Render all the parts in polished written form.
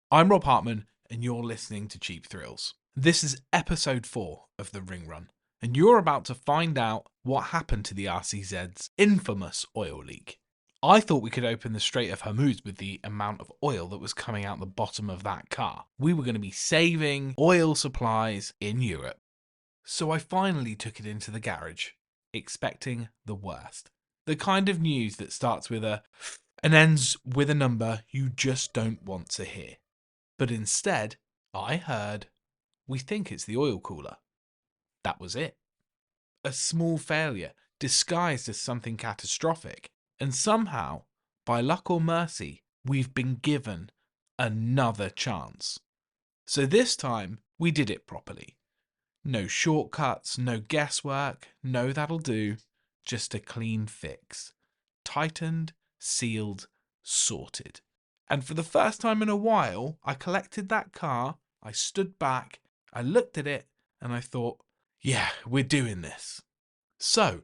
I'm Rob Hartman, and you're listening to Cheap Thrills. This is episode 4 of the Ring Run, and you're about to find out what happened to the RCZ's infamous oil leak. I thought we could open the Strait of Hormuz with the amount of oil that was coming out the bottom of that car. We were going to be saving oil supplies in Europe. So I finally took it into the garage, expecting the worst. The kind of news that starts with a and ends with a number you just don't want to hear. But instead, I heard, we think it's the oil cooler. That was it. A small failure disguised as something catastrophic. And somehow, by luck or mercy, we've been given another chance. So this time, we did it properly. No shortcuts, no guesswork, no that'll do. Just a clean fix. Tightened, sealed, sorted. And for the first time in a while, I collected that car, I stood back, I looked at it, and I thought, yeah, we're doing this. So,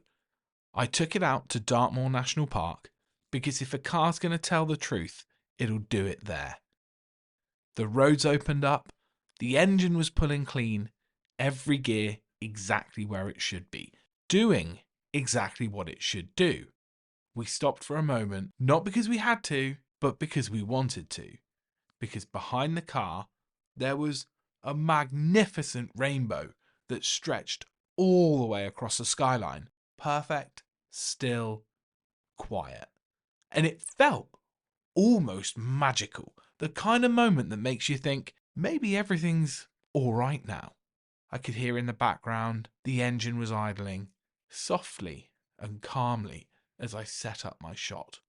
I took it out to Dartmoor National Park, because if a car's going to tell the truth, it'll do it there. The roads opened up, the engine was pulling clean, every gear exactly where it should be, doing exactly what it should do. We stopped for a moment, not because we had to, but because we wanted to. Because behind the car, there was a magnificent rainbow that stretched all the way across the skyline. Perfect, still, quiet. And it felt almost magical. The kind of moment that makes you think, maybe everything's all right now. I could hear in the background the engine was idling, softly and calmly, as I set up my shot.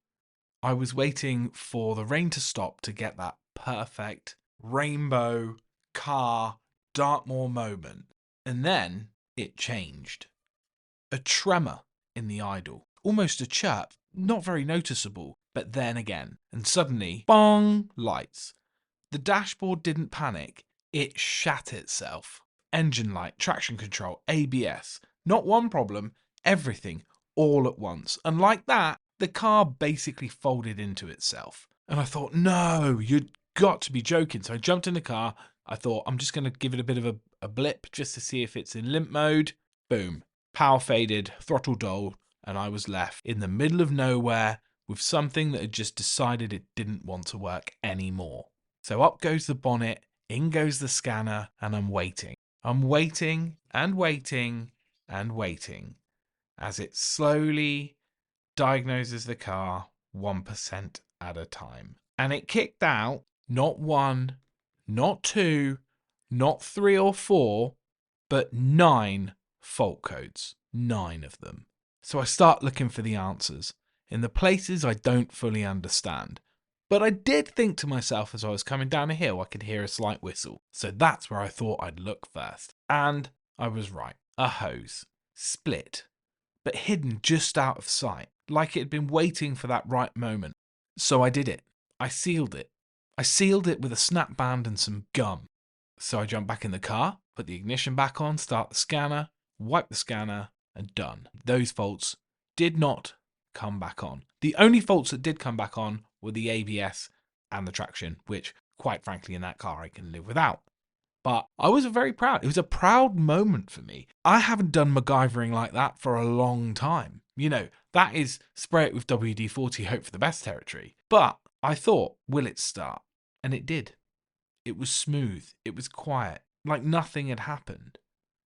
I was waiting for the rain to stop to get that perfect rainbow car Dartmoor moment. And then it changed. A tremor in the idle, almost a chirp, not very noticeable, but then again. And suddenly, bong, lights. The dashboard didn't panic, it shat itself. Engine light, traction control, ABS. Not one problem, everything all at once. And like that, the car basically folded into itself. And I thought, no, you'd got to be joking. So I jumped in the car. I thought, I'm just going to give it a bit of a blip just to see if it's in limp mode. Boom. Power faded, throttle dull, and I was left in the middle of nowhere with something that had just decided it didn't want to work anymore. So up goes the bonnet, in goes the scanner, and I'm waiting. I'm waiting and waiting and waiting as it slowly diagnoses the car 1% at a time. And it kicked out not 1, not 2, not 3 or 4, but 9 fault codes. 9 of them. So I start looking for the answers in the places I don't fully understand. But I did think to myself as I was coming down a hill, I could hear a slight whistle. So that's where I thought I'd look first. And I was right. A hose. Split. But hidden just out of sight, like it had been waiting for that right moment. So I did it. I sealed it. I sealed it with a snap band and some gum. So I jumped back in the car, put the ignition back on, start the scanner, wipe the scanner, and done. Those faults did not come back on. The only faults that did come back on were the ABS and the traction, which, quite frankly, in that car I can live without. But I was very proud. It was a proud moment for me. I haven't done MacGyvering like that for a long time. You know, that is spray it with WD-40, hope for the best territory. But I thought, will it start? And it did. It was smooth. It was quiet, like nothing had happened.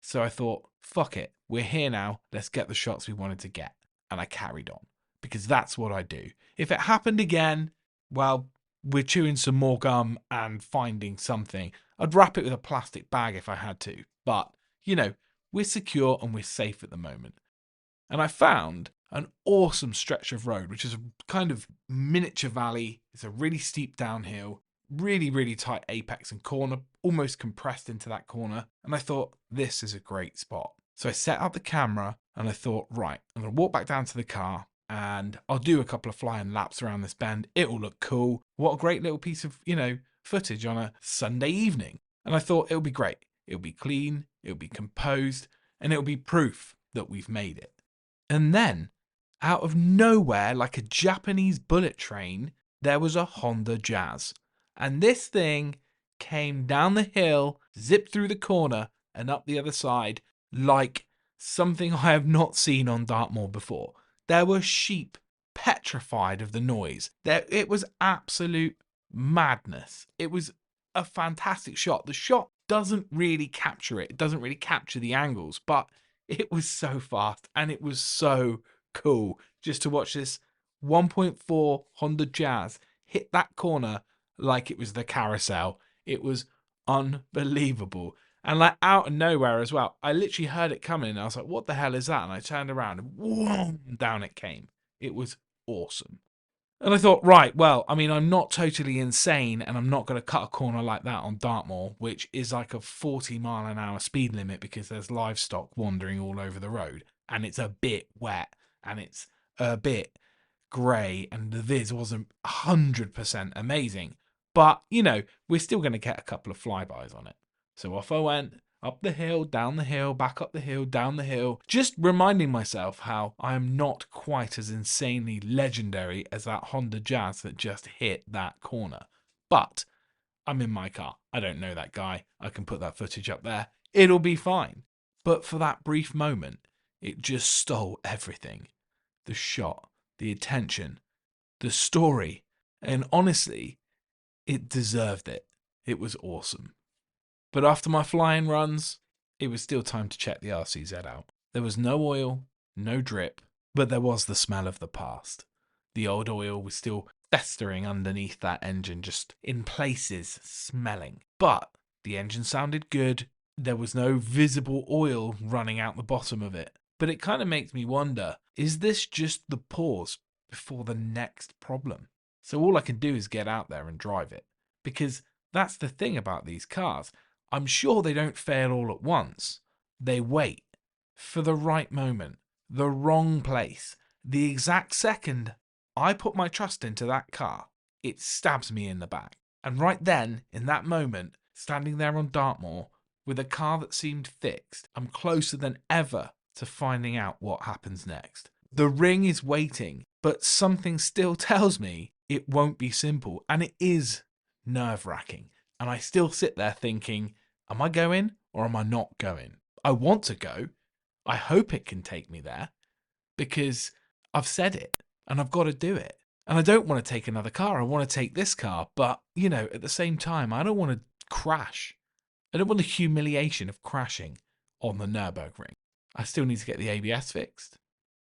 So I thought, fuck it. We're here now. Let's get the shots we wanted to get. And I carried on. Because that's what I do. If it happened again, well, we're chewing some more gum and finding something. I'd wrap it with a plastic bag if I had to. But, you know, we're secure and we're safe at the moment. And I found an awesome stretch of road, which is a kind of miniature valley. It's a really steep downhill, really, really tight apex and corner, almost compressed into that corner. And I thought, this is a great spot. So I set up the camera and I thought, right, I'm going to walk back down to the car and I'll do a couple of flying laps around this bend. It'll look cool. What a great little piece of, footage on a Sunday evening. And I thought it'll be great. It'll be clean, it'll be composed, and it'll be proof that we've made it. And then, out of nowhere, like a Japanese bullet train, there was a Honda Jazz. And this thing came down the hill, zipped through the corner, and up the other side like something I have not seen on Dartmoor before. There were sheep petrified of the noise. It was absolute madness. It was a fantastic shot. The shot doesn't really capture it. It doesn't really capture the angles, but it was so fast and it was so cool just to watch this 1.4 Honda Jazz hit that corner like it was the carousel. It was unbelievable. And like out of nowhere as well. I literally heard it coming and I was like, what the hell is that? And I turned around and whoom, down it came. It was awesome. And I thought, right, well, I mean, I'm not totally insane and I'm not going to cut a corner like that on Dartmoor, which is like a 40-mile-an-hour speed limit because there's livestock wandering all over the road and it's a bit wet and it's a bit grey and the viz wasn't 100% amazing. But, you know, we're still going to get a couple of flybys on it. So off I went. Up the hill, down the hill, back up the hill, down the hill. Just reminding myself how I am not quite as insanely legendary as that Honda Jazz that just hit that corner. But I'm in my car. I don't know that guy. I can put that footage up there. It'll be fine. But for that brief moment, it just stole everything. The shot, the attention, the story. And honestly, it deserved it. It was awesome. But after my flying runs, it was still time to check the RCZ out. There was no oil, no drip, but there was the smell of the past. The old oil was still festering underneath that engine, just in places smelling. But the engine sounded good. There was no visible oil running out the bottom of it. But it kind of makes me wonder, is this just the pause before the next problem? So all I can do is get out there and drive it. Because that's the thing about these cars. I'm sure they don't fail all at once. They wait for the right moment, the wrong place, the exact second I put my trust into that car, it stabs me in the back. And right then, in that moment, standing there on Dartmoor with a car that seemed fixed, I'm closer than ever to finding out what happens next. The ring is waiting, but something still tells me it won't be simple, and it is nerve-wracking. And I still sit there thinking, am I going or am I not going? I want to go. I hope it can take me there because I've said it and I've got to do it. And I don't want to take another car. I want to take this car. But, you know, at the same time, I don't want to crash. I don't want the humiliation of crashing on the Nürburgring. I still need to get the ABS fixed.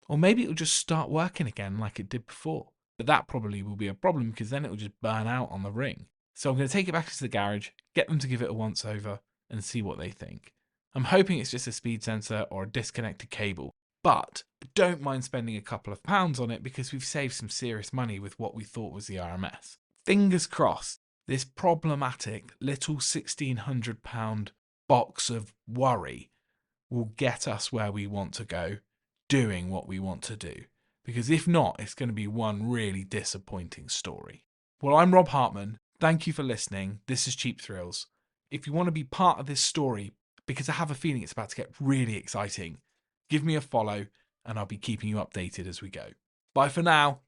Or maybe it'll just start working again like it did before. But that probably will be a problem because then it'll just burn out on the ring. So I'm going to take it back to the garage, get them to give it a once over and see what they think. I'm hoping it's just a speed sensor or a disconnected cable, but don't mind spending a couple of pounds on it because we've saved some serious money with what we thought was the RMS. Fingers crossed, this problematic little £1,600 box of worry will get us where we want to go, doing what we want to do. Because if not, it's going to be one really disappointing story. Well, I'm Rob Hartman. Thank you for listening. This is Cheap Thrills. If you want to be part of this story, because I have a feeling it's about to get really exciting, give me a follow and I'll be keeping you updated as we go. Bye for now.